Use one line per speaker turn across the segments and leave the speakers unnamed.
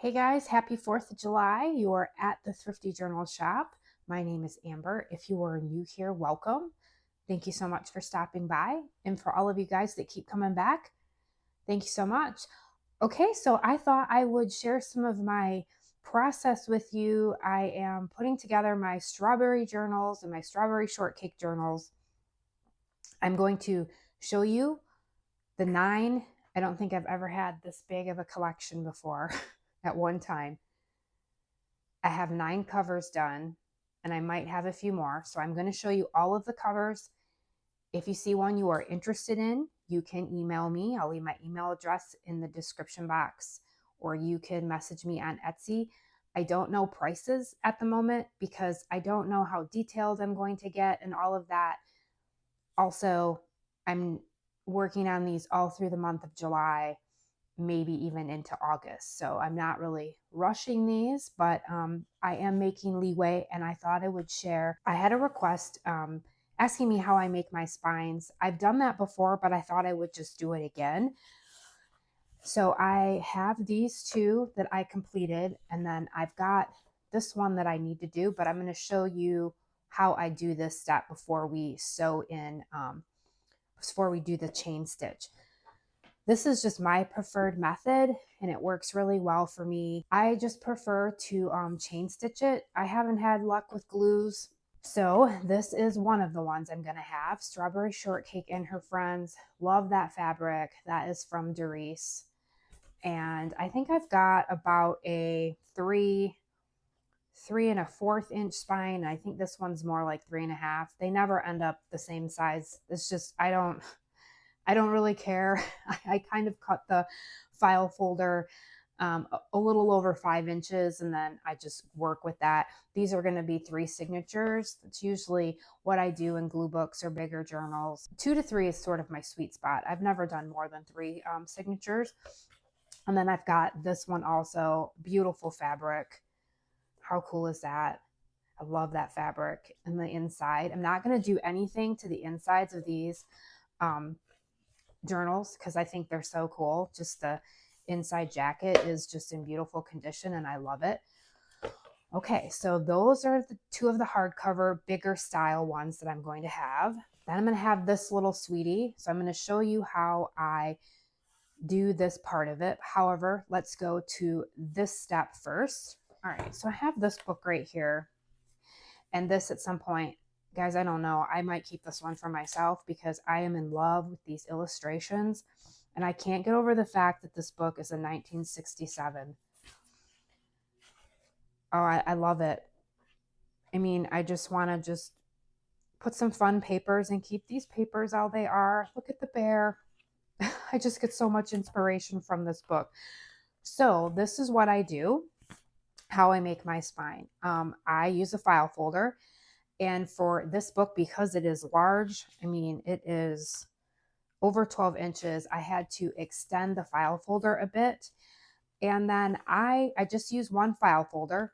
Hey guys, happy 4th of July. You are at the Thrifty Journal Shop. My name is Amber. If you are new here, welcome. Thank you so much for stopping by. And for all of you guys that keep coming back, thank you so much. Okay, so I thought I would share some of my process with you. I am putting together my strawberry journals and my strawberry shortcake journals. I'm going to show you the 9. I don't think I've ever had this big of a collection before at one time. I have 9 covers done, and I might have a few more. So I'm going to show you all of the covers. If you see one you are interested in, you can email me. I'll leave my email address in the description box, or you can message me on Etsy. I don't know prices at the moment because I don't know how detailed I'm going to get and all of that. Also, I'm working on these all through the month of July, maybe even into August. So I'm not really rushing these, but I am making leeway, and I thought I would share. I had a request asking me how I make my spines. I've done that before, but I thought I would just do it again. So I have these 2 that I completed, and then I've got this one that I need to do, but I'm going to show you how I do this step before we sew in, before we do the chain stitch. This is just my preferred method, and it works really well for me. I just prefer to chain stitch it. I haven't had luck with glues. So this is one of the ones I'm gonna have. Strawberry Shortcake and Her Friends. Love that fabric. That is from Doris. And I think I've got about a 3 3 1/4 inch spine. I think this one's more like 3 1/2. They never end up the same size. It's just, I don't really care. I kind of cut the file folder a little over 5 inches, and then I just work with that. These are going to be 3 signatures. That's usually what I do in glue books or bigger journals. 2 to 3 is sort of my sweet spot. I've never done more than 3 signatures. And then I've got this one also, beautiful fabric. How cool is that? I love that fabric. And the inside, I'm not going to do anything to the insides of these journals because I think they're so cool. Just the inside jacket is just in beautiful condition, and I love it. Okay, so those are the 2 of the hardcover bigger style ones that I'm going to have. Then I'm going to have this little sweetie. So I'm going to show you how I do this part of it. However, let's go to this step first. All right, so I have this book right here, and this at some point, guys, I don't know, I might keep this one for myself because I am in love with these illustrations, and I can't get over the fact that this book is a 1967. Oh, I love it. I mean, I just want to just put some fun papers and keep these papers how they are. Look at the bear. I just get so much inspiration from this book. So this is what I do, how I make my spine. I use a file folder. And for this book, because it is large, I mean, it is over 12 inches, I had to extend the file folder a bit. And then I just use one file folder.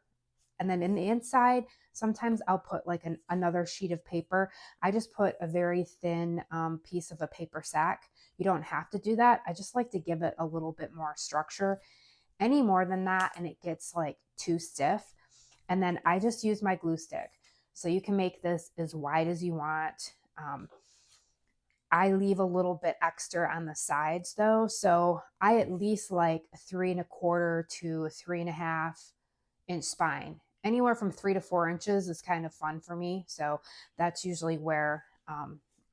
And then in the inside, sometimes I'll put like another sheet of paper. I just put a very thin piece of a paper sack. You don't have to do that. I just like to give it a little bit more structure. Any more than that, and it gets like too stiff. And then I just use my glue stick. So you can make this as wide as you want. I leave a little bit extra on the sides though. So I at least like a 3 1/4 to 3 1/2 inch spine. Anywhere from 3 to 4 inches is kind of fun for me. So that's usually where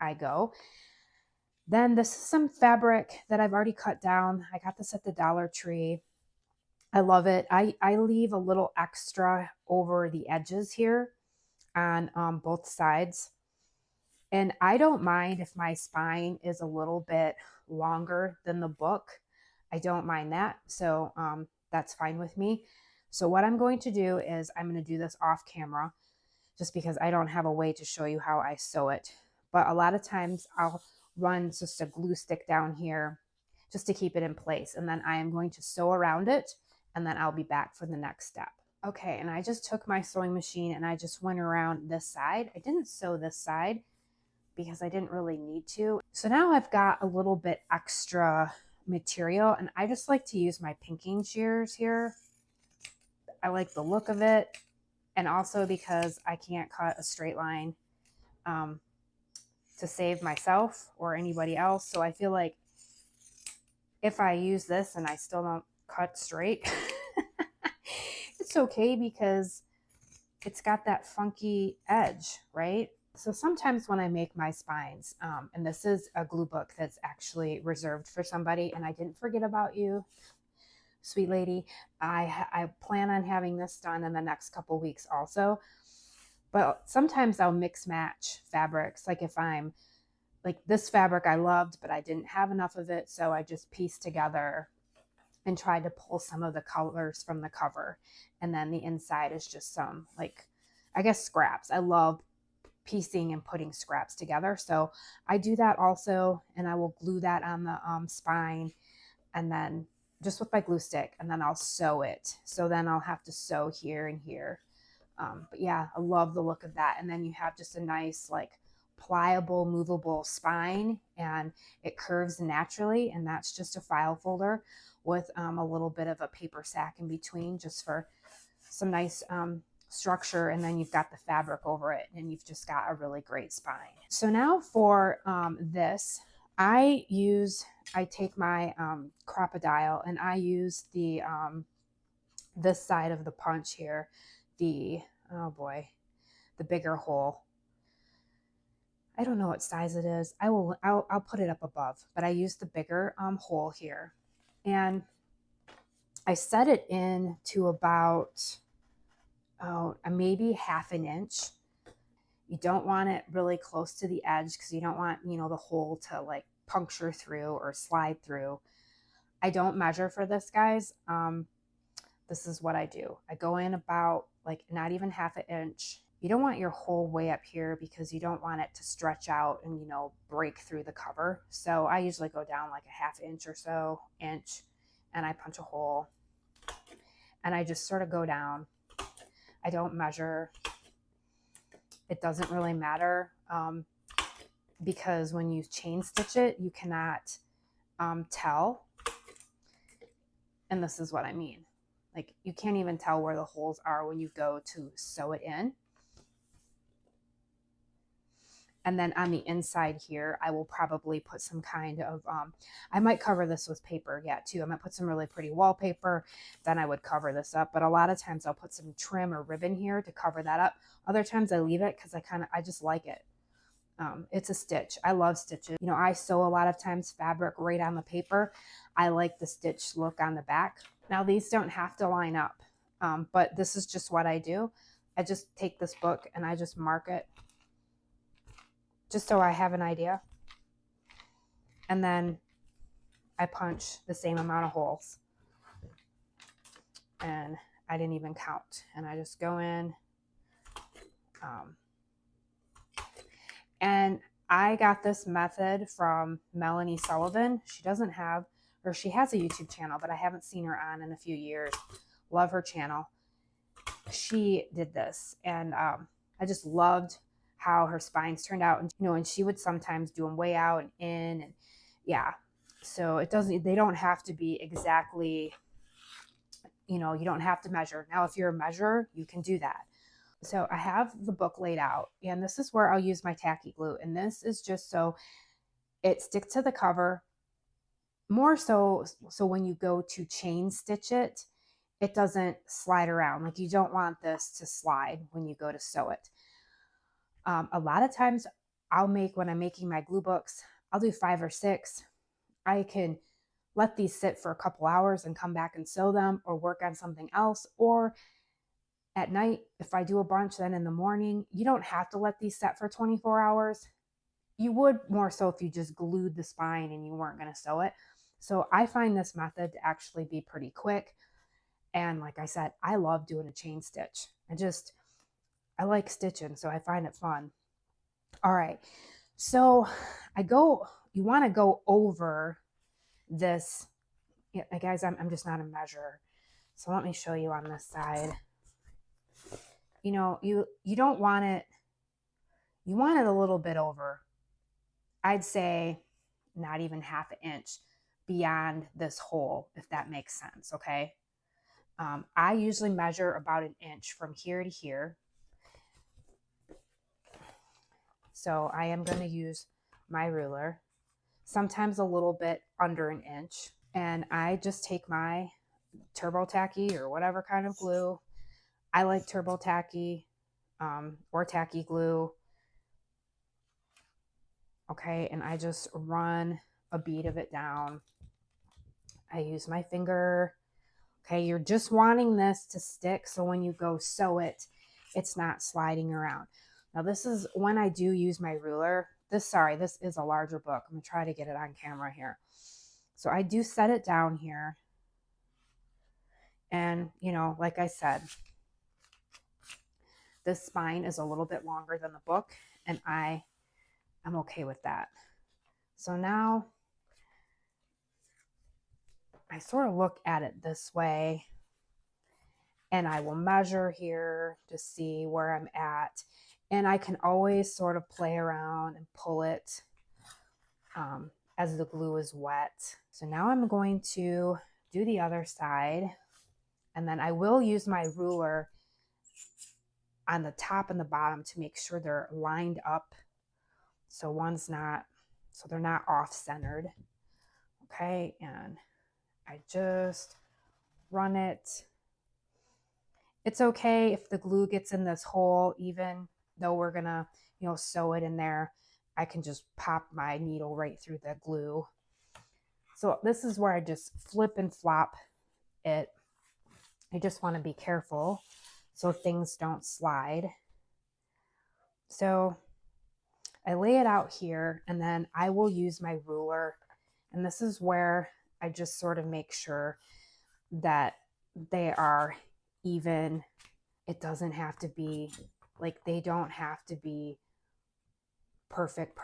I go. Then this is some fabric that I've already cut down. I got this at the Dollar Tree. I love it. I leave a little extra over the edges here on both sides. And I don't mind if my spine is a little bit longer than the book. I don't mind that. So that's fine with me. So what I'm going to do is I'm going to do this off camera just because I don't have a way to show you how I sew it. But a lot of times I'll run just a glue stick down here just to keep it in place. And then I am going to sew around it, and then I'll be back for the next step. Okay, and I just took my sewing machine and I just went around this side. I didn't sew this side because I didn't really need to. So now I've got a little bit extra material, and I just like to use my pinking shears here. I like the look of it, and also because I can't cut a straight line to save myself or anybody else. So I feel like if I use this and I still don't cut straight, it's okay because it's got that funky edge, right? So sometimes when I make my spines, and this is a glue book that's actually reserved for somebody, and I didn't forget about you, sweet lady. I plan on having this done in the next couple weeks also. But sometimes I'll mix match fabrics. Like if I'm like this fabric I loved, but I didn't have enough of it, so I just pieced together and tried to pull some of the colors from the cover. And then the inside is just some, like, I guess scraps. I love piecing and putting scraps together. So I do that also, and I will glue that on the spine, and then just with my glue stick, and then I'll sew it. So then I'll have to sew here and here. But yeah, I love the look of that. And then you have just a nice, like, pliable, movable spine, and it curves naturally. And that's just a file folder with a little bit of a paper sack in between, just for some nice structure. And then you've got the fabric over it, and you've just got a really great spine. So now for this, I take my crocodile, and I use the this side of the punch here, oh boy, the bigger hole. I don't know what size it is. I'll put it up above, but I use the bigger hole here, and I set it in to about maybe half an inch. You don't want it really close to the edge because you don't want, the hole to like puncture through or slide through. I don't measure for this, guys. This is what I do. I go in about like not even half an inch. You don't want your hole way up here because you don't want it to stretch out and, break through the cover. So I usually go down like a half inch or so, inch, and I punch a hole, and I just sort of go down. I don't measure. It doesn't really matter because when you chain stitch it, you cannot tell. And this is what I mean. Like, you can't even tell where the holes are when you go to sew it in. And then on the inside here, I will probably put some kind of, I might cover this with paper yet too. I might put some really pretty wallpaper. Then I would cover this up. But a lot of times I'll put some trim or ribbon here to cover that up. Other times I leave it because I just like it. It's a stitch. I love stitches. I sew a lot of times fabric right on the paper. I like the stitch look on the back. Now these don't have to line up, but this is just what I do. I just take this book and I just mark it just so I have an idea. And then I punch the same amount of holes. And I didn't even count. And I just go in. And I got this method from Melanie Sullivan. She has a YouTube channel, but I haven't seen her on in a few years. Love her channel. She did this, and I just loved how her spines turned out. And she would sometimes do them way out and in, and yeah. So they don't have to be exactly, you don't have to measure. Now, if you're a measurer, you can do that. So I have the book laid out, and this is where I'll use my tacky glue. And this is just so it sticks to the cover, more so when you go to chain stitch it, it doesn't slide around. Like, you don't want this to slide when you go to sew it. A lot of times when I'm making my glue books, I'll do 5 or 6. I can let these sit for a couple hours and come back and sew them or work on something else. Or at night, if I do a bunch, then in the morning, you don't have to let these set for 24 hours. You would more so if you just glued the spine and you weren't going to sew it. So I find this method to actually be pretty quick. And like I said, I love doing a chain stitch. I like stitching, so I find it fun. All right. So you want to go over this. Yeah, guys, I'm just not a measurer. So let me show you on this side. You don't want it. You want it a little bit over. I'd say not even half an inch beyond this hole, if that makes sense. Okay. I usually measure about an inch from here to here. So I am going to use my ruler, sometimes a little bit under an inch. And I just take my Turbo Tacky or whatever kind of glue. I like Turbo Tacky or Tacky glue. Okay, and I just run a bead of it down. I use my finger. Okay, you're just wanting this to stick so when you go sew it, it's not sliding around. Now this is when I do use my ruler. This is a larger book. I'm gonna try to get it on camera here. So I do set it down here. And, you know, like I said, this spine is a little bit longer than the book, and I'm okay with that. So now I sort of look at it this way, and I will measure here to see where I'm at. And I can always sort of play around and pull it as the glue is wet. So now I'm going to do the other side, and then I will use my ruler on the top and the bottom to make sure they're lined up. So they're not off-centered. Okay, and I just run it. It's okay if the glue gets in this hole, even though we're gonna, sew it in there. I can just pop my needle right through the glue. So this is where I just flip and flop it. I just want to be careful so things don't slide. So I lay it out here, and then I will use my ruler. And this is where I just sort of make sure that they are even. It doesn't have to be they don't have to be perfect.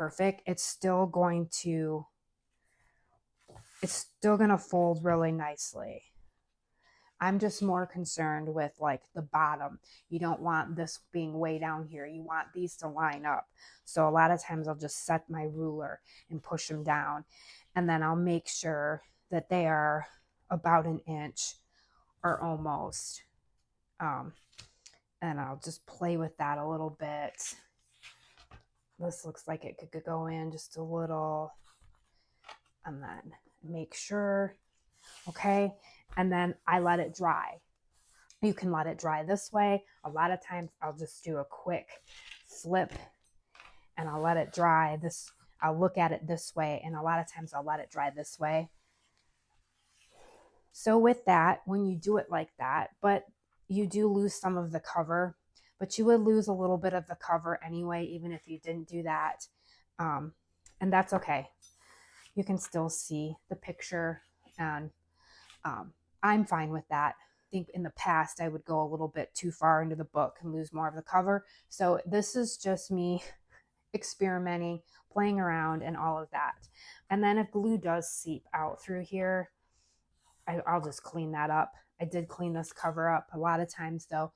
It's still going to fold really nicely. I'm just more concerned with the bottom. You don't want this being way down here. You want these to line up. So a lot of times I'll just set my ruler and push them down. And then I'll make sure that they are about an inch or almost. And I'll just play with that a little bit. This looks like it could go in just a little. And then make sure, okay? And then I let it dry. You can let it dry this way. A lot of times I'll just do a quick flip and I'll let it dry. I'll look at it this way, and a lot of times I'll let it dry this way. So with that, when you do it like that, but you do lose some of the cover, but you would lose a little bit of the cover anyway, even if you didn't do that. And that's okay. You can still see the picture, and I'm fine with that. I think in the past I would go a little bit too far into the book and lose more of the cover. So this is just me experimenting, playing around, and all of that. And then if glue does seep out through here, I'll just clean that up. I did clean this cover up. A lot of times though,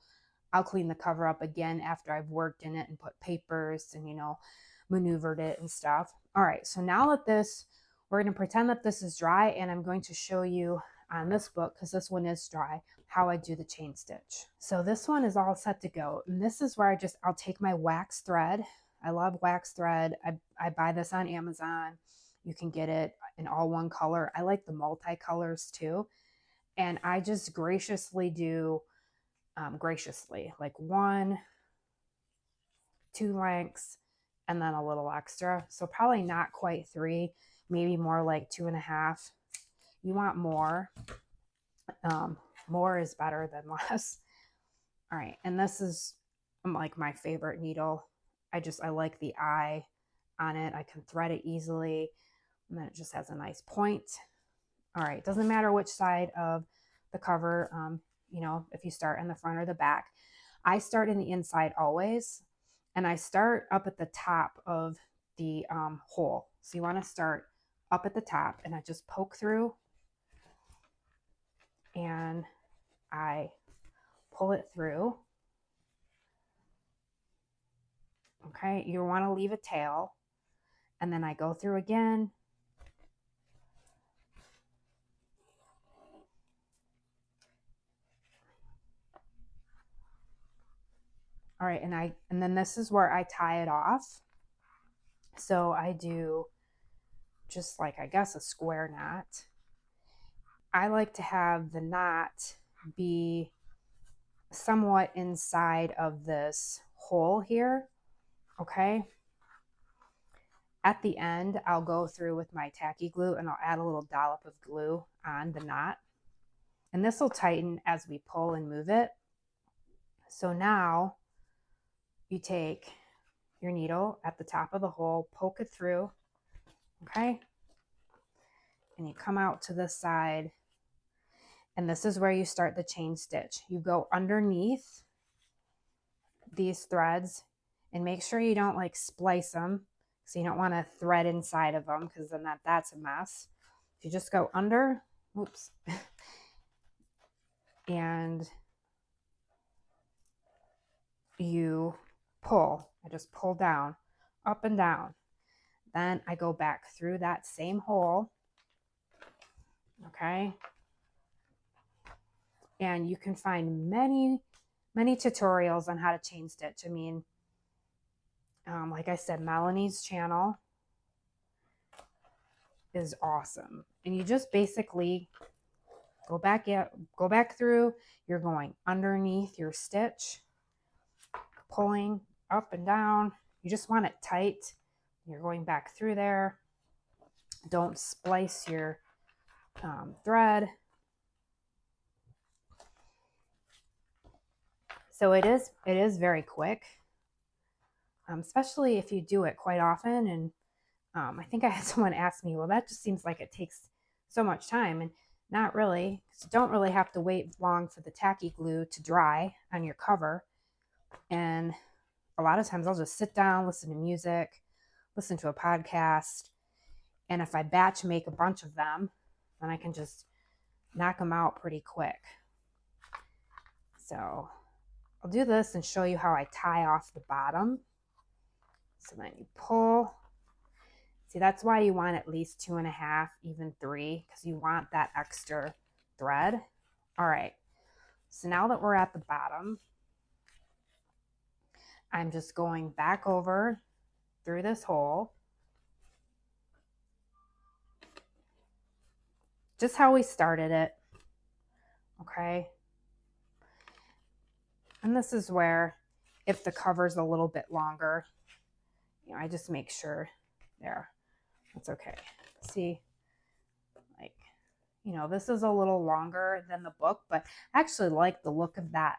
I'll clean the cover up again after I've worked in it and put papers and, maneuvered it and stuff. All right, so now we're going to pretend that this is dry, and I'm going to show you on this book, because this one is dry, how I do the chain stitch. So this one is all set to go. And this is where I'll take my wax thread. I love wax thread. I buy this on Amazon. You can get it in all one color. I like the multicolors too. And I just graciously do, like 1, 2 lengths, and then a little extra. So probably not quite 3, maybe more like 2.5. You want more. More is better than less. All right, and this is like my favorite needle. I like the eye on it. I can thread it easily, and then it just has a nice point. All right, doesn't matter which side of the cover, if you start in the front or the back. I start in the inside always, and I start up at the top of the hole. So you want to start up at the top, and I just poke through, and I pull it through. Okay, you want to leave a tail, and then I go through again. All right, and then this is where I tie it off. So I do just like, I guess, a square knot. I like to have the knot be somewhat inside of this hole here, okay? At the end, I'll go through with my tacky glue and I'll add a little dollop of glue on the knot. And this will tighten as we pull and move it. So now you take your needle at the top of the hole, poke it through, okay? And you come out to this side, and this is where you start the chain stitch. You go underneath these threads and make sure you don't like splice them, so you don't want to thread inside of them, because then that's a mess. You just go under, oops, and you pull. I just pull down, up and down. Then I go back through that same hole, okay? And you can find many tutorials on how to chain stitch. I mean, like I said, Melanie's channel is awesome. And you just basically go back through. You're going underneath your stitch, pulling up and down. You just want it tight. You're going back through there. Don't splice your thread. So it is very quick, especially if you do it quite often. And I think I had someone ask me, well, that just seems like it takes so much time. And not really, because you don't really have to wait long for the tacky glue to dry on your cover. And a lot of times I'll just sit down, listen to music, listen to a podcast. And if I batch make a bunch of them, then I can just knock them out pretty quick. So I'll do this and show you how I tie off the bottom. So then you pull. See, that's why you want at least 2.5, even 3, because you want that extra thread. All right, so now that we're at the bottom, I'm just going back over through this hole. Just how we started it, okay? And this is where, if the cover's a little bit longer, you know, I just make sure there. That's okay. See, like, you know, this is a little longer than the book, but I actually like the look of that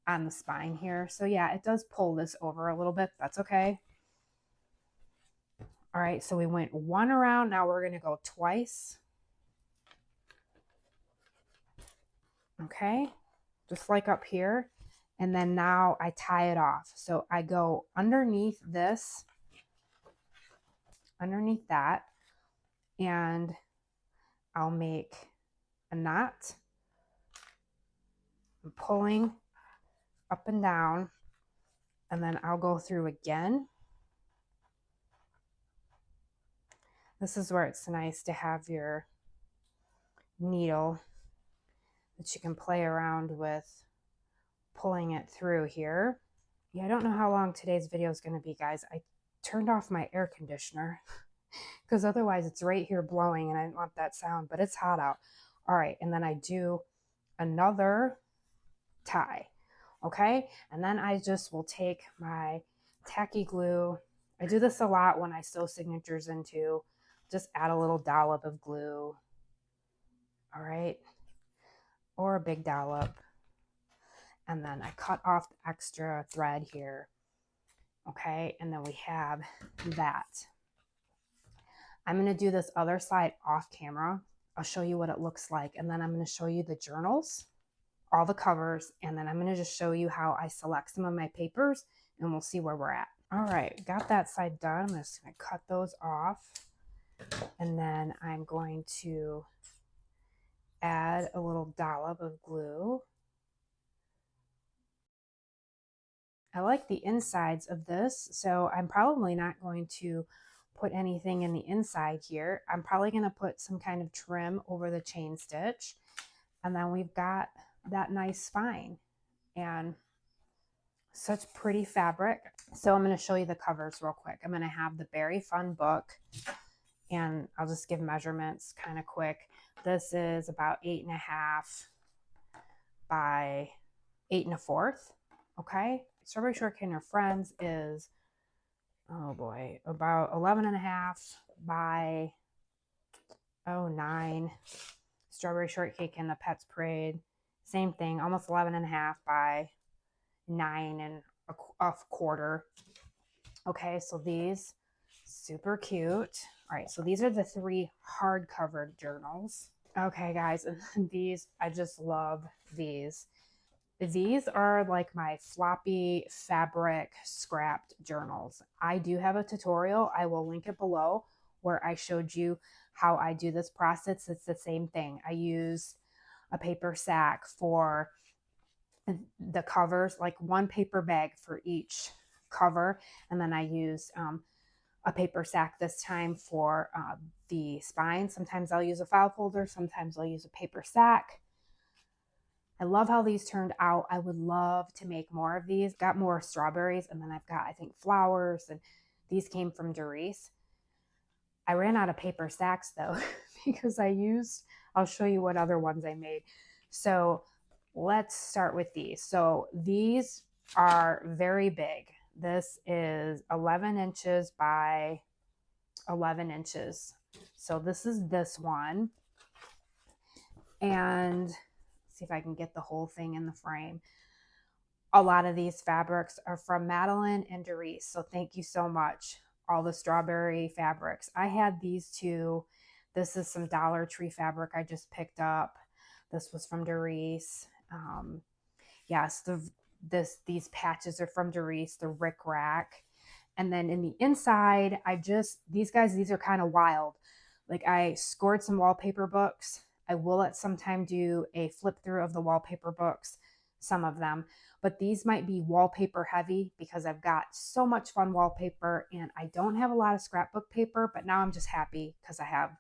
on the spine here. So yeah, it does pull this over a little bit. That's okay. All right, so we went one around. Now we're going to go twice. Okay, just like up here. And then now I tie it off. So I go underneath this, underneath that, and I'll make a knot. I'm pulling up and down, and then I'll go through again. This is where it's nice to have your needle that you can play around with pulling it through here. Yeah, I don't know how long today's video is going to be, guys. I turned off my air conditioner because otherwise it's right here blowing and I didn't want that sound, but it's hot out. All right, and then I do another tie, okay? And then I just will take my tacky glue. I do this a lot when I sew signatures into. Just add a little dollop of glue, all right? Or a big dollop. And then I cut off the extra thread here, okay? And then we have that. I'm going to do this other side off camera. I'll show you what it looks like. And then I'm going to show you the journals, all the covers. And then I'm going to just show you how I select some of my papers, and we'll see where we're at. All right, got that side done. I'm just going to cut those off. And then I'm going to add a little dollop of glue. I like the insides of this, so I'm probably not going to put anything in the inside here. I'm probably going to put some kind of trim over the chain stitch, and then we've got that nice spine. And Such pretty fabric. So I'm going to show you the covers real quick. I'm going to have the Berry Fun book, and I'll just give measurements kind of quick. This is about 8.5 by 8 1/4. Okay. Strawberry Shortcake and Her Friends is, oh boy, about 11.5 by 9. Strawberry Shortcake and the Pets Parade, same thing, almost 11.5 by 9 1/4. Okay, so these, super cute. All right, so these are the 3 hardcover journals. Okay, guys, and these, I just love these. These are like my floppy fabric scrapped journals. I do have a tutorial. I will link it below where I showed you how I do this process. It's the same thing. I use a paper sack for the covers, like 1 paper bag for each cover. And then I use a paper sack this time for the spine. Sometimes I'll use a file folder. Sometimes I'll use a paper sack. I love how these turned out. I would love to make more of these. Got more strawberries, and then I've got, I think, flowers, and these came from Doris. I ran out of paper sacks though, because I'll show you what other ones I made. So let's start with these. So these are very big. This is 11 inches by 11 inches. So this is this one. And see if I can get the whole thing in the frame. A lot of these fabrics are from Madeline and Doris. So thank you so much. All the strawberry fabrics. I had these 2. This is some Dollar Tree fabric I just picked up. This was from Doris. Yes, these patches are from Doris, the Rick Rack. And then in the inside, these are kind of wild. Like, I scored some wallpaper books. I will at some time do a flip through of the wallpaper books, some of them. But these might be wallpaper heavy because I've got so much fun wallpaper, and I don't have a lot of scrapbook paper, but now I'm just happy because I have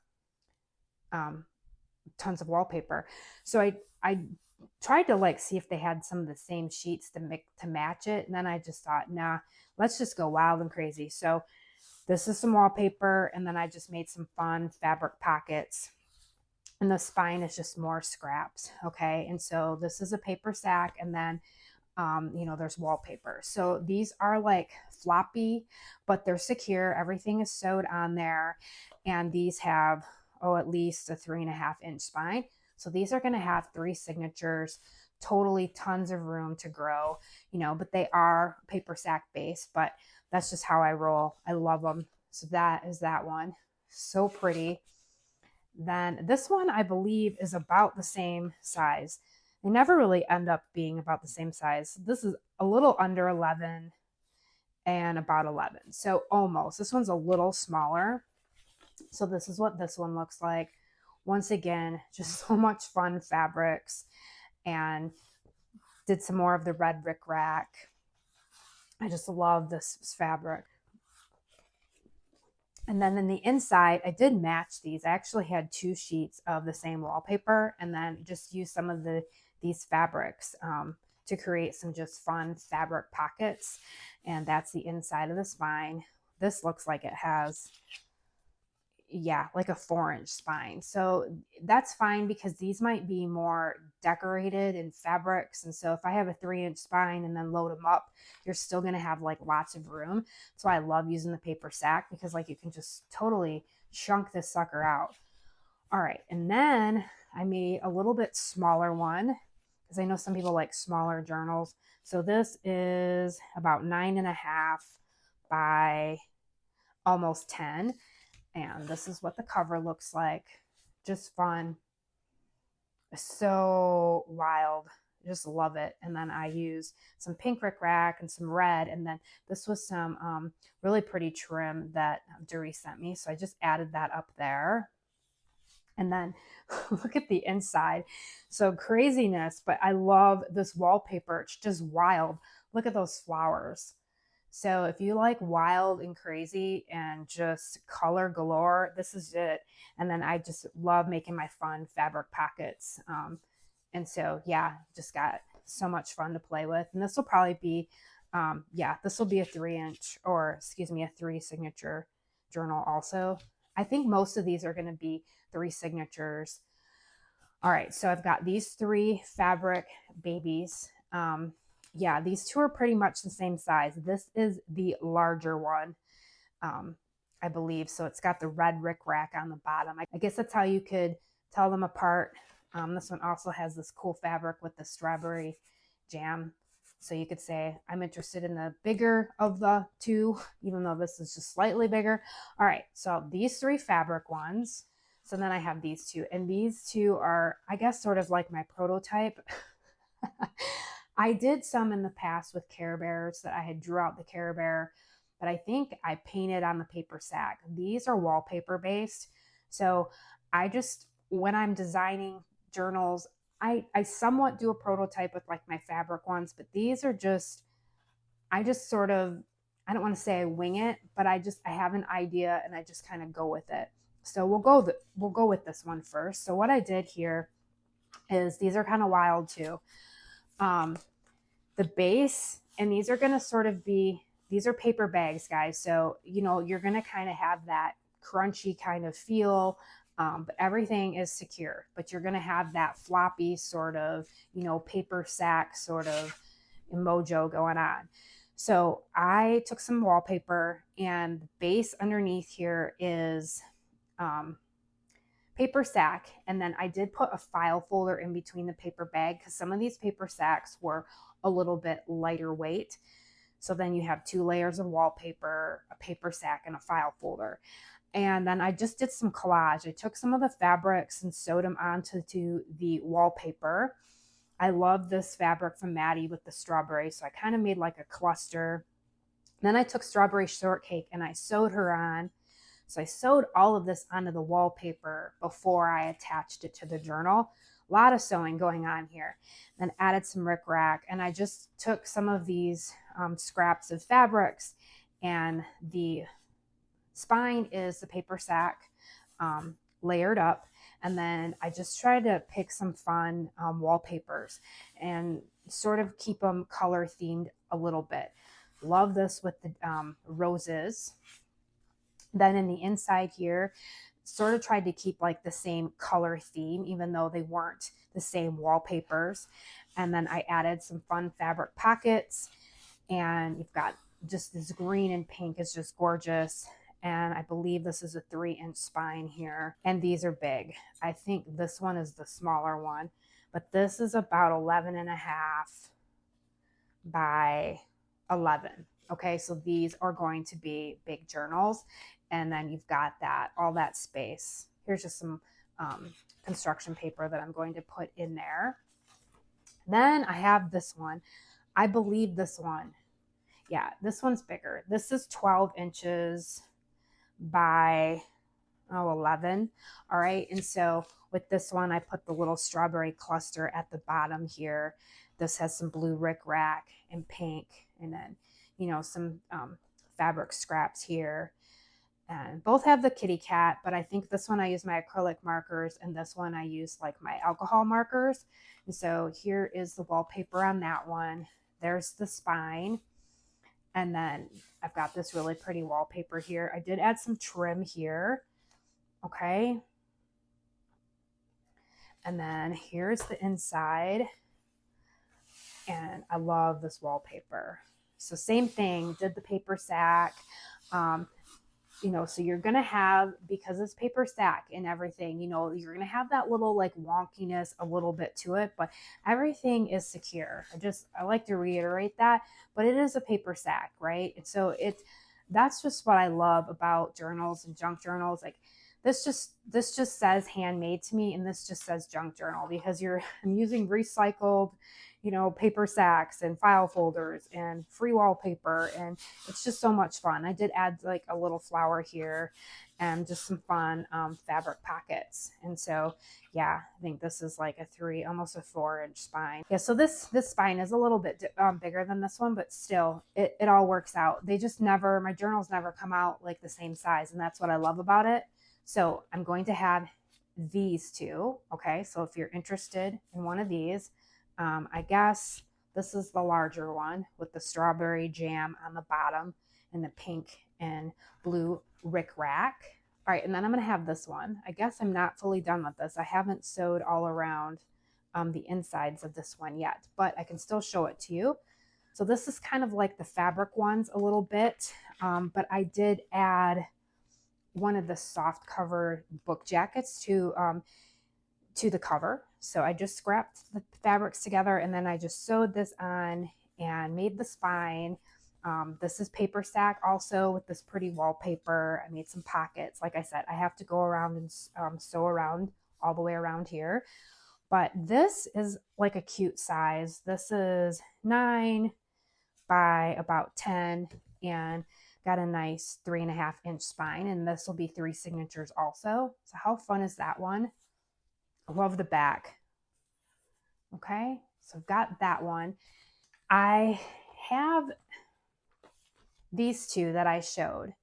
tons of wallpaper. So I tried to like see if they had some of the same sheets to match it. And then I just thought, nah, let's just go wild and crazy. So this is some wallpaper, and then I just made some fun fabric pockets. And the spine is just more scraps. Okay. And so this is a paper sack, and then there's wallpaper. So these are like floppy, but they're secure. Everything is sewed on there. And these have, at least a 3.5 inch spine. So these are going to have 3 signatures, totally tons of room to grow, but they are paper sack based, but that's just how I roll. I love them. So that is that one. So pretty. Then this one, I believe, is about the same size. They never really end up being about the same size. This is a little under 11 and about 11. So almost. This one's a little smaller. So this is what this one looks like. Once again, just so much fun fabrics, and did some more of the red Rick Rack. I just love this fabric. And then in the inside, I did match these. I actually had 2 sheets of the same wallpaper, and then just used some of these fabrics to create some just fun fabric pockets. And that's the inside of the spine. This looks like it has, like a 4-inch spine. So that's fine because these might be more decorated in fabrics. And so if I have a 3-inch spine and then load them up, you're still going to have like lots of room. So I love using the paper sack because like you can just totally chunk this sucker out. All right. And then I made a little bit smaller one because I know some people like smaller journals. So this is about 9.5 by almost 10. And this is what the cover looks like. Just fun. So wild. Just love it. And then I used some pink Rick Rack and some red. And then this was some really pretty trim that Doris sent me. So I just added that up there. And then look at the inside. So craziness, but I love this wallpaper. It's just wild. Look at those flowers. So if you like wild and crazy and just color galore, this is it. And then I just love making my fun fabric pockets. And so, yeah, just got so much fun to play with. And this will probably be Yeah, this will be a 3-inch, or excuse me, a 3 signature journal also. I think most of these are going to be 3 signatures. All right, so I've got these 3 fabric babies. Yeah, these 2 are pretty much the same size. This is the larger one, I believe. So it's got the red rickrack on the bottom. I guess that's how you could tell them apart. This one also has this cool fabric with the strawberry jam. So you could say, I'm interested in the bigger of the 2, even though this is just slightly bigger. All right, so these 3 fabric ones. So then I have these 2, and these 2 are, I guess, sort of like my prototype. I did some in the past with Care Bears that I had drew out the Care Bear, but I think I painted on the paper sack. These are wallpaper based. So I just, when I'm designing journals, I somewhat do a prototype with like my fabric ones, but these are just, I just sort of, I don't want to say I wing it, but I have an idea and I just kind of go with it. So we'll go with this one first. So what I did here is, these are kind of wild too. The base, and these are going to sort of be, these are paper bags, guys. So, you know, you're going to kind of have that crunchy kind of feel, but everything is secure. But you're going to have that floppy sort of, you know, paper sack sort of mojo going on. So I took some wallpaper, and the base underneath here is paper sack, and then I did put a file folder in between the paper bag because some of these paper sacks were a little bit lighter weight. So then you have 2 layers of wallpaper, a paper sack, and a file folder. And then I just did some collage. I took some of the fabrics and sewed them onto the wallpaper. I love this fabric from Maddie with the strawberry, so I kind of made like a cluster. Then I took strawberry shortcake and I sewed her on. So I sewed all of this onto the wallpaper before I attached it to the journal. A lot of sewing going on here. Then added some rickrack, and I just took some of these scraps of fabrics, and the spine is the paper sack layered up. And then I just tried to pick some fun wallpapers and sort of keep them color themed a little bit. Love this with the roses. Then in the inside here, sort of tried to keep like the same color theme, even though they weren't the same wallpapers. And then I added some fun fabric pockets, and you've got just this green and pink is just gorgeous. And I believe this is a 3-inch spine here. And these are big. I think this one is the smaller one, but this is about 11.5 by 11. Okay, so these are going to be big journals. And then you've got that, all that space. Here's just some construction paper that I'm going to put in there. Then I have this one. I believe this one. Yeah, this one's bigger. This is 12 inches by 11. All right, and so with this one, I put the little strawberry cluster at the bottom here. This has some blue rickrack and pink, and then, you know, some fabric scraps here. And both have the kitty cat, but I think this one I use my acrylic markers, and this one I use like my alcohol markers. And so here is the wallpaper on that one. There's the spine. And then I've got this really pretty wallpaper here. I did add some trim here. Okay. And then here's the inside. And I love this wallpaper. So same thing, did the paper sack. You know, so you're going to have, because it's paper sack and everything, you know, you're going to have that little like wonkiness a little bit to it, but everything is secure. I like to reiterate that, but it is a paper sack, right? And so that's just what I love about journals and junk journals. Like this just says handmade to me, and this just says junk journal, because I'm using recycled, you know, paper sacks and file folders and free wallpaper, and it's just so much fun. I did add like a little flower here and just some fun fabric pockets. And so, yeah, I think this is like a 3, almost a 4-inch spine. Yeah, so this spine is a little bit bigger than this one, but still, it all works out. My journals never come out like the same size, and that's what I love about it. So I'm going to have these 2. Okay, so if you're interested in one of these, I guess This is the larger one with the strawberry jam on the bottom and the pink and blue rickrack. All right, and then I'm going to have this one. I guess I'm not fully done with this. I haven't sewed all around the insides of this one yet, but I can still show it to you. So this is kind of like the fabric ones a little bit, but I did add one of the soft cover book jackets to the cover. So I just scrapped the fabrics together and then I just sewed this on and made the spine. This is paper stack also with this pretty wallpaper. I made some pockets. Like I said, I have to go around and sew around all the way around here. But this is like a cute size. This is 9 by about 10 and got a nice 3.5-inch spine. And this will be 3 signatures also. So how fun is that one? I love the back. Okay, so I've got that one. I have these two that I showed.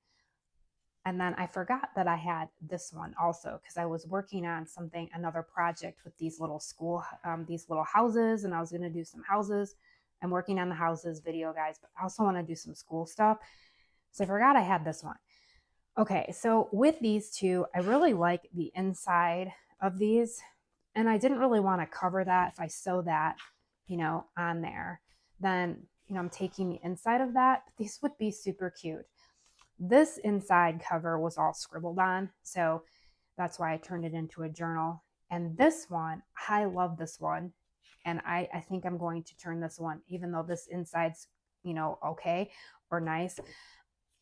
And then I forgot that I had this one also because I was working on something, another project with these little these little houses, and I was going to do some houses. I'm working on the houses video, guys, but I also want to do some school stuff. So I forgot I had this one. Okay, so with these two, I really like the inside of these, and I didn't really want to cover that. If I sew that, on there, then, I'm taking the inside of that. But these would be super cute. This inside cover was all scribbled on, so that's why I turned it into a journal. And this one, I love this one. And I think I'm going to turn this one, even though this inside's, okay or nice.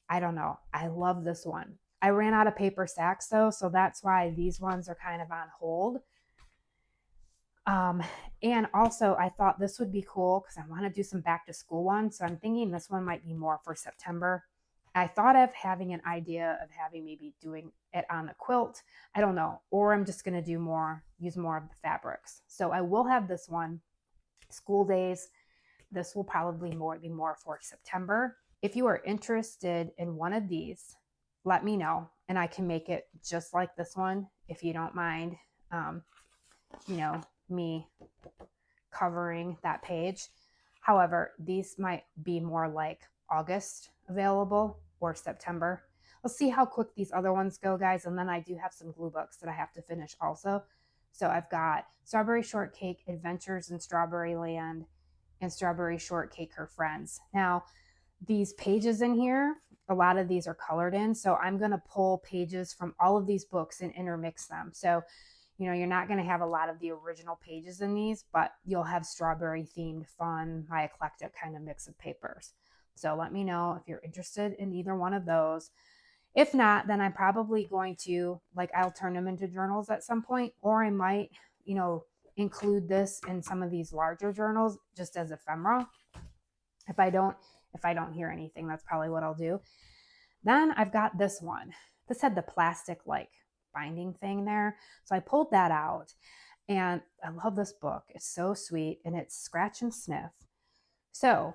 I don't know. I love this one. I ran out of paper stacks though, so that's why these ones are kind of on hold. And also I thought this would be cool because I want to do some back to school ones. So I'm thinking this one might be more for September. I thought of having an idea of maybe doing it on the quilt. I don't know. Or I'm just going to use more of the fabrics. So I will have this one, school days. This will probably be more for September. If you are interested in one of these, let me know. And I can make it just like this one, if you don't mind, me covering that page. However, these might be more like August available or September. Let's see how quick these other ones go, guys. And then I do have some glue books that I have to finish also. So I've got Strawberry Shortcake Adventures in Strawberry Land and Strawberry Shortcake Her Friends. Now, these pages in here, a lot of these are colored in. So I'm going to pull pages from all of these books and intermix them. So, you're not going to have a lot of the original pages in these, but you'll have strawberry themed fun, my eclectic kind of mix of papers. So let me know if you're interested in either one of those. If not, then I'm probably going to, I'll turn them into journals at some point, or I might, include this in some of these larger journals just as ephemera. If I don't hear anything, that's probably what I'll do. Then I've got this one. This had the plastic binding thing there. So I pulled that out, and I love this book. It's so sweet, and it's scratch and sniff. So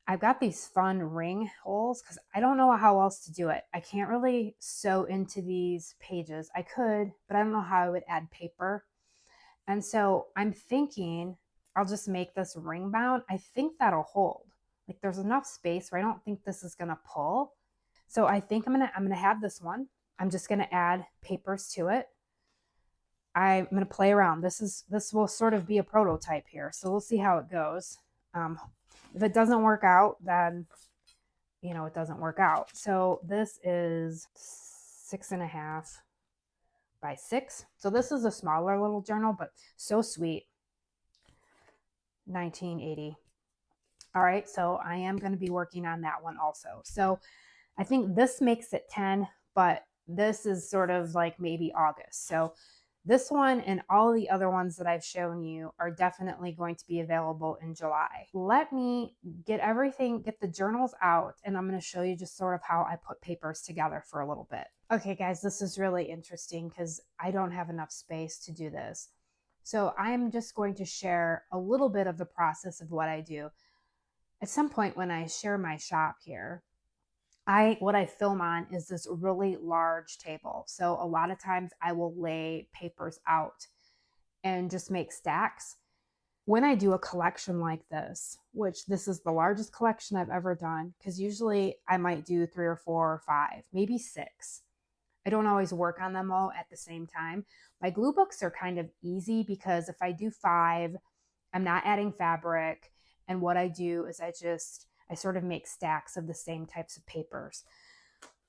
I've got these fun ring holes because I don't know how else to do it. I can't really sew into these pages. I could, but I don't know how I would add paper. And so I'm thinking I'll just make this ring bound. I think that'll hold. There's enough space where I don't think this is gonna pull. So I think I'm gonna have this one. I'm just gonna add papers to it. I'm gonna play around. This will sort of be a prototype here, so we'll see how it goes. If it doesn't work out, then it doesn't work out. So this is 6.5 by 6. So this is a smaller little journal, but so sweet. 1980. All right, so I am going to be working on that one also. So I think this makes it 10, but this is sort of maybe August. So this one and all the other ones that I've shown you are definitely going to be available in July. Let me get the journals out, and I'm going to show you just sort of how I put papers together for a little bit. Okay, guys, this is really interesting because I don't have enough space to do this. So I'm just going to share a little bit of the process of what I do. At some point when I share my shop here, what I film on is this really large table. So a lot of times I will lay papers out and just make stacks. when I do a collection like this, which this is the largest collection I've ever done, because usually I might do 3 or 4 or 5, maybe 6. I don't always work on them all at the same time. My glue books are kind of easy because if I do 5, I'm not adding fabric. And what I do is I sort of make stacks of the same types of papers.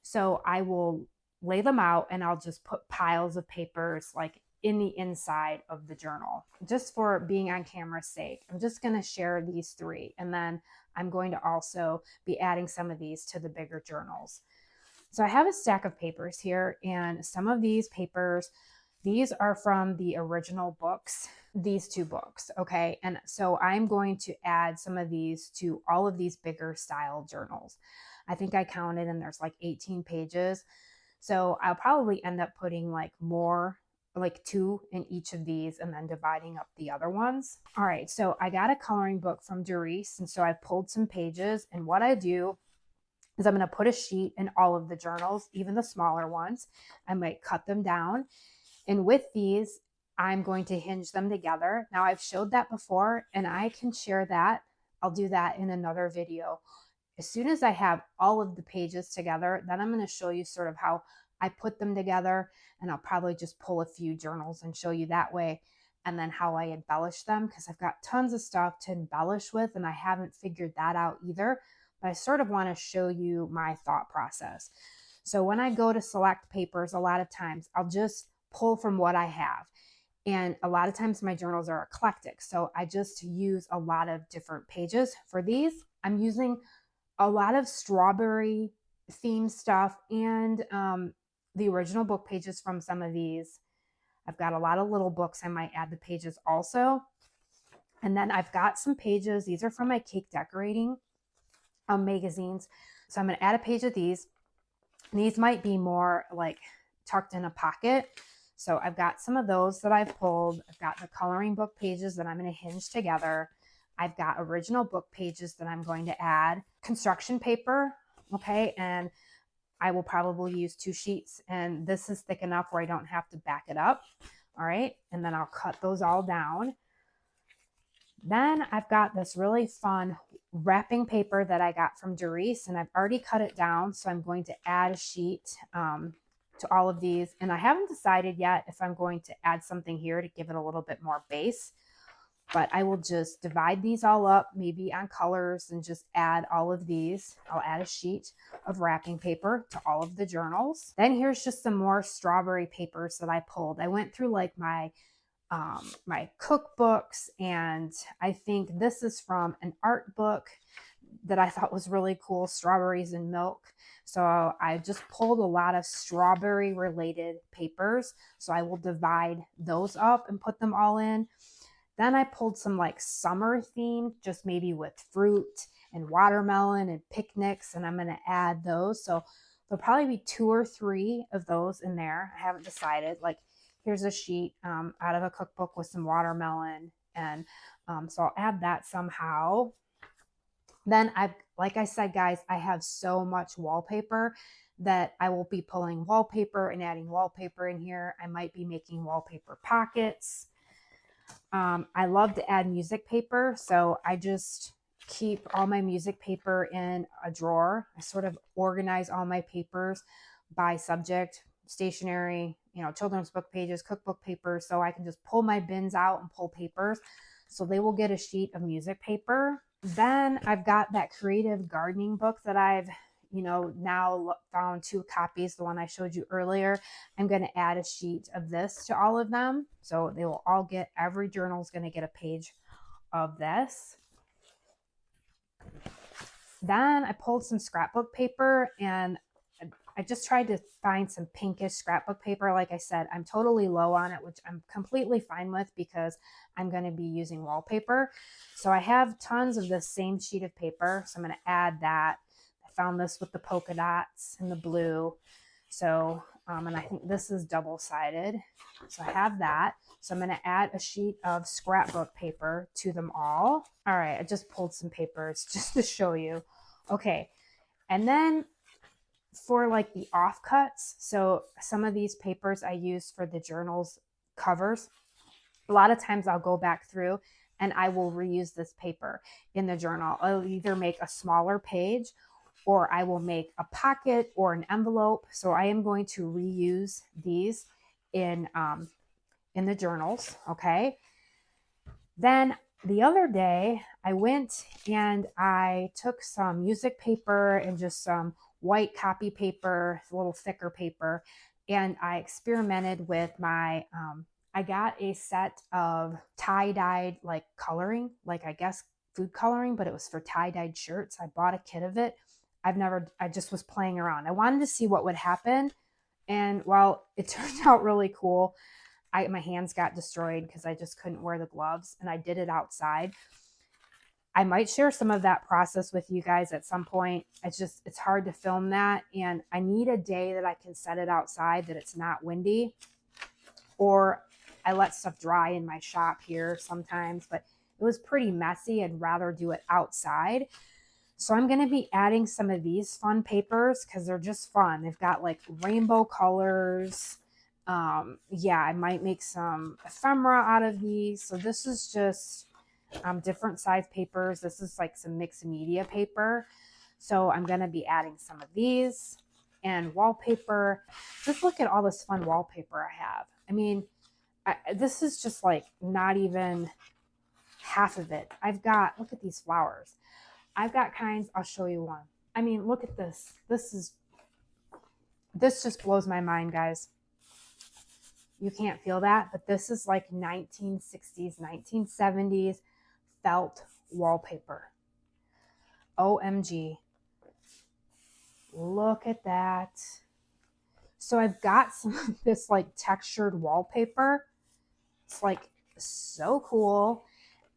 So I will lay them out and I'll just put piles of papers like in the inside of the journal, just for being on camera's sake. I'm just going to share these 3, and then I'm going to also be adding some of these to the bigger journals. So I have a stack of papers here, and some of these papers, these are from the original books, these 2 books, okay? And so I'm going to add some of these to all of these bigger style journals. I think I counted and there's like 18 pages. So I'll probably end up putting like 2 in each of these and then dividing up the other ones. All right, so I got a coloring book from Doris, and so I pulled some pages, and what I do is I'm going to put a sheet in all of the journals, even the smaller ones. I might cut them down, and with these, I'm going to hinge them together. Now I've showed that before, and I can share that. I'll do that in another video. As soon as I have all of the pages together, then I'm going to show you sort of how I put them together, and I'll probably just pull a few journals and show you that way, and then how I embellish them, because I've got tons of stuff to embellish with and I haven't figured that out either, but I sort of want to show you my thought process. So when I go to select papers, a lot of times I'll just pull from what I have. And a lot of times my journals are eclectic, so I just use a lot of different pages. For these, I'm using a lot of strawberry themed stuff and the original book pages from some of these. I've got a lot of little books. I might add the pages also. And then I've got some pages. These are from my cake decorating magazines. So I'm going to add a page of these. And these might be more like tucked in a pocket. So I've got some of those that I've pulled. I've got the coloring book pages that I'm going to hinge together. I've got original book pages that I'm going to add. Construction paper, okay, and I will probably use 2 sheets, and this is thick enough where I don't have to back it up. All right, and then I'll cut those all down. Then I've got this really fun wrapping paper that I got from Doris, and I've already cut it down, so I'm going to add a sheet to all of these. And I haven't decided yet if I'm going to add something here to give it a little bit more base, but I will just divide these all up, maybe on colors, and just add all of these. I'll add a sheet of wrapping paper to all of the journals. Then here's just some more strawberry papers that I pulled. I went through like my cookbooks, and I think this is from an art book that I thought was really cool, Strawberries and Milk. So I just pulled a lot of strawberry related papers. So I will divide those up and put them all in. Then I pulled some like summer themed, just maybe with fruit and watermelon and picnics, and I'm going to add those. So there'll probably be 2 or 3 of those in there. I haven't decided. Like here's a sheet out of a cookbook with some watermelon, and so I'll add that somehow. Then like I said, guys, I have so much wallpaper that I will be pulling wallpaper and adding wallpaper in here. I might be making wallpaper pockets. I love to add music paper, so I just keep all my music paper in a drawer. I sort of organize all my papers by subject, stationery, children's book pages, cookbook papers, so I can just pull my bins out and pull papers. So they will get a sheet of music paper. Then I've got that creative gardening book that I've now found 2 copies, the one I showed you earlier. I'm going to add a sheet of this to all of them. So they will all get, every journal is going to get a page of this. Then I pulled some scrapbook paper, and I just tried to find some pinkish scrapbook paper. Like I said, I'm totally low on it, which I'm completely fine with because I'm going to be using wallpaper. So I have tons of the same sheet of paper. So I'm going to add that. Found this with the polka dots and the blue. So, and I think this is double-sided. So I have that. So I'm going to add a sheet of scrapbook paper to them all. All right, I just pulled some papers just to show you. Okay, and then for like the offcuts, so some of these papers I use for the journals covers. A lot of times I'll go back through and I will reuse this paper in the journal. I'll either make a smaller page or I will make a pocket or an envelope. So I am going to reuse these in the journals, okay? Then the other day, I went and I took some music paper and just some white copy paper, a little thicker paper, and I experimented with my, I got a set of tie-dyed like coloring, like I guess food coloring, but it was for tie-dyed shirts. I bought a kit of it. I just was playing around. I wanted to see what would happen. And well, it turned out really cool. My hands got destroyed because I just couldn't wear the gloves, and I did it outside. I might share some of that process with you guys at some point. It's hard to film that, and I need a day that I can set it outside, that it's not windy, or I let stuff dry in my shop here sometimes, but it was pretty messy. I'd rather do it outside. So I'm going to be adding some of these fun papers because they're just fun. They've got like rainbow colors. Yeah, I might make some ephemera out of these. So this is just different size papers. This is like some mixed media paper. So I'm going to be adding some of these and wallpaper. Just look at all this fun wallpaper I have. I mean, this is just like not even half of it. Look at these flowers. I've got kinds, I'll show you one. I mean, look at this. This just blows my mind, guys. You can't feel that, but this is like 1960s, 1970s felt wallpaper. OMG. Look at that. So I've got some of this like textured wallpaper. It's like so cool.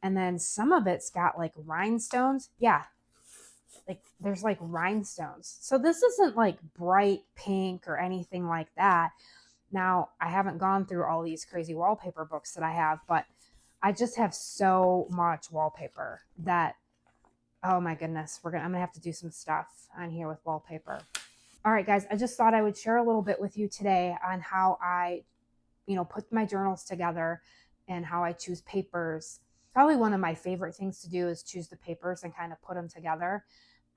And then some of it's got like rhinestones. Yeah, like there's like rhinestones. So this isn't like bright pink or anything like that. Now, I haven't gone through all these crazy wallpaper books that I have, but I just have so much wallpaper that, oh my goodness, I'm gonna have to do some stuff on here with wallpaper. All right, guys, I just thought I would share a little bit with you today on how I, put my journals together and how I choose papers. Probably one of my favorite things to do is choose the papers and kind of put them together.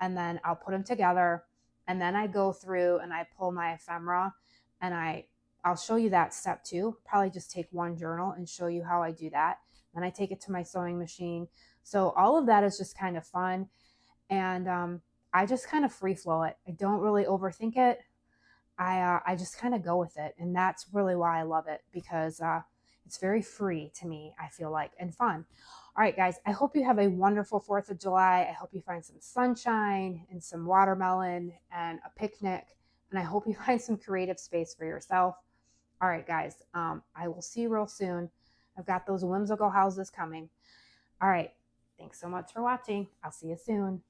And then I'll put them together, and then I go through and I pull my ephemera, and I'll show you that step too. Probably just take one journal and show you how I do that. Then I take it to my sewing machine. So all of that is just kind of fun. And I just kind of free flow it. I don't really overthink it. I just kind of go with it. And that's really why I love it, because it's very free to me, I feel like, and fun. All right, guys, I hope you have a wonderful 4th of July. I hope you find some sunshine and some watermelon and a picnic. And I hope you find some creative space for yourself. All right, guys, I will see you real soon. I've got those whimsical houses coming. All right, thanks so much for watching. I'll see you soon.